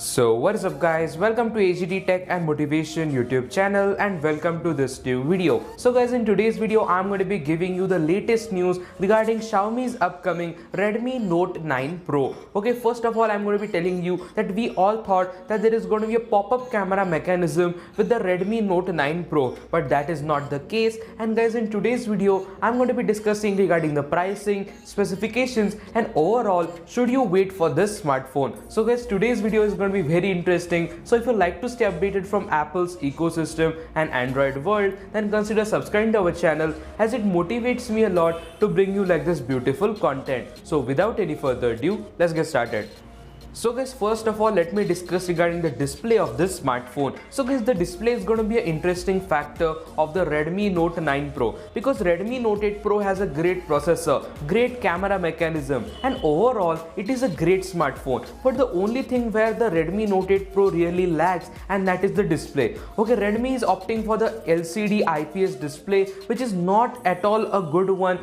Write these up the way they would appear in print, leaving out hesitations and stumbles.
So what is up guys, welcome to AGT Tech and Motivation YouTube channel and welcome to this new video. So guys, in today's video I'm going to be giving you the latest news regarding Xiaomi's upcoming Redmi Note 9 Pro. Okay, first of all I'm going to be telling you that we all thought that there is going to be a pop-up camera mechanism with the Redmi Note 9 Pro, but that is not the case. And guys, in today's video I'm going to be discussing regarding the pricing, specifications and overall should you wait for this smartphone. So guys, today's video is going to be very interesting, so if you like to stay updated from Apple's ecosystem and Android world, then consider subscribing to our channel as it motivates me a lot to bring you like this beautiful content. So without any further ado, let's get started. So guys, first of all let me discuss regarding the display of this smartphone. So guys, the display is going to be an interesting factor of the Redmi Note 9 Pro because Redmi Note 8 Pro has a great processor, great camera mechanism and overall it is a great smartphone. But the only thing where the Redmi Note 8 Pro really lags, and that is the display. Okay, Redmi is opting for the LCD IPS display, which is not at all a good one,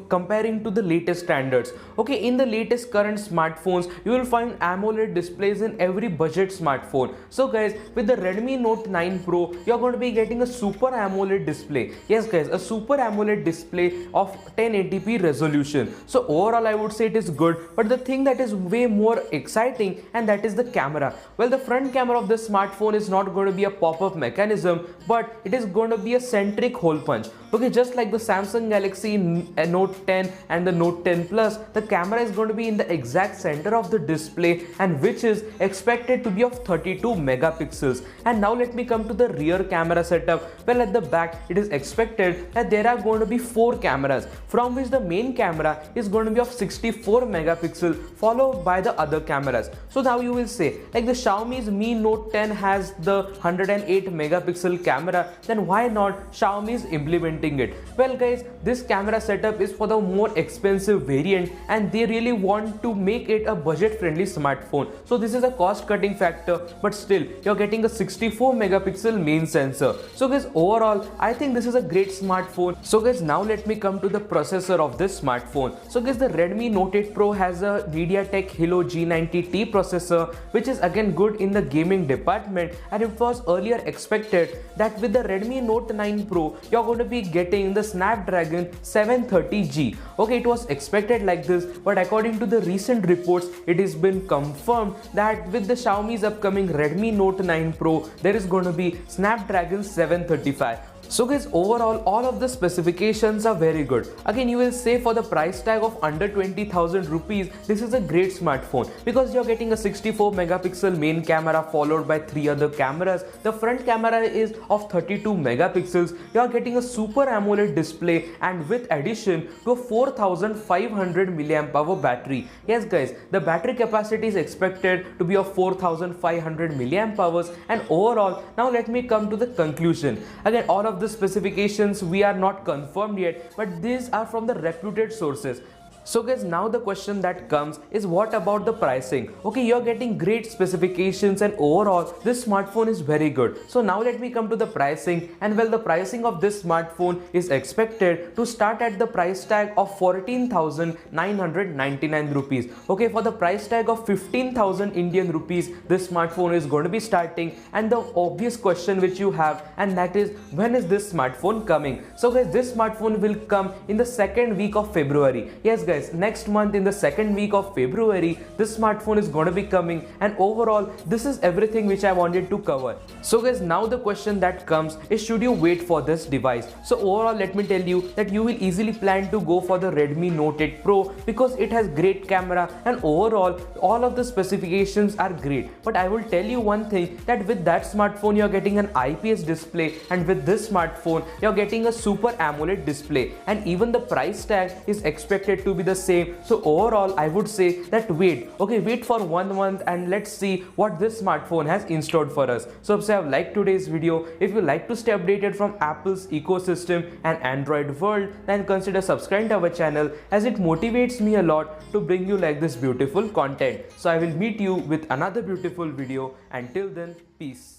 comparing to the latest standards. Okay, in the latest current smartphones you will find Amoled displays in every budget smartphone. So guys, with the Redmi Note 9 Pro, you're going to be getting a Super AMOLED display. Yes guys, a Super AMOLED display of 1080p resolution. So overall I would say it is good, but the thing that is way more exciting, and that is the camera. Well, the front camera of this smartphone is not going to be a pop-up mechanism, but it is going to be a centric hole punch. Okay, just like the Samsung Galaxy Note 10 and the Note 10 Plus, the camera is going to be in the exact center of the display, and which is expected to be of 32 megapixels. And now let me come to the rear camera setup. Well, at the back it is expected that there are going to be 4 cameras, from which the main camera is going to be of 64 megapixels, followed by the other cameras. So now you will say, like the Xiaomi's Mi Note 10 has the 108 megapixel camera, then why not Xiaomi is implementing it? Well guys, this camera setup is for the more expensive variant and they really want to make it a budget friendly smartphone. So this is a cost cutting factor, but still you're getting a 64 megapixel main sensor. So guys, overall I think this is a great smartphone. So guys, now let me come to the processor of this smartphone. So guys, the Redmi Note 8 Pro has a MediaTek Helio G90T processor, which is again good in the gaming department, and it was earlier expected that with the Redmi Note 9 Pro you're going to be getting the Snapdragon 730G. Okay, it was expected like this, but according to the recent reports it has been confirmed that with the Xiaomi's upcoming Redmi Note 9 Pro there is going to be Snapdragon 735. So guys, overall all of the specifications are very good. Again, you will say for the price tag of under 20,000 rupees, this is a great smartphone because you're getting a 64 megapixel main camera followed by 3 other cameras. The front camera is of 32 megapixels. You're getting a Super AMOLED display and with addition to a 4500 milliamp hour battery. Yes guys, the battery capacity is expected to be of 4500 milliamp hours. And overall, now let me come to the conclusion. Again, all of the specifications we are not confirmed yet, but these are from the reputed sources. So guys, now the question that comes is, what about the pricing? Okay, you're getting great specifications and overall this smartphone is very good. So now let me come to the pricing, and well, the pricing of this smartphone is expected to start at the price tag of 14,999 rupees. Okay, for the price tag of 15,000 Indian rupees, this smartphone is going to be starting. And the obvious question which you have, and that is, when is this smartphone coming? So guys, this smartphone will come in the second week of February. Yes guys, next month in the second week of February this smartphone is going to be coming, and overall this is everything which I wanted to cover. So guys, now the question that comes is, should you wait for this device? So overall let me tell you that you will easily plan to go for the Redmi Note 8 Pro because it has great camera and overall all of the specifications are great. But I will tell you one thing, that with that smartphone you're getting an IPS display, and with this smartphone you're getting a Super AMOLED display, and even the price tag is expected to be the same. So overall I would say that wait for 1 month and let's see what this smartphone has in store for us. So if you have liked today's video, if you like to stay updated from Apple's ecosystem and Android world, then consider subscribing to our channel as it motivates me a lot to bring you like this beautiful content. So I will meet you with another beautiful video. Until then, peace.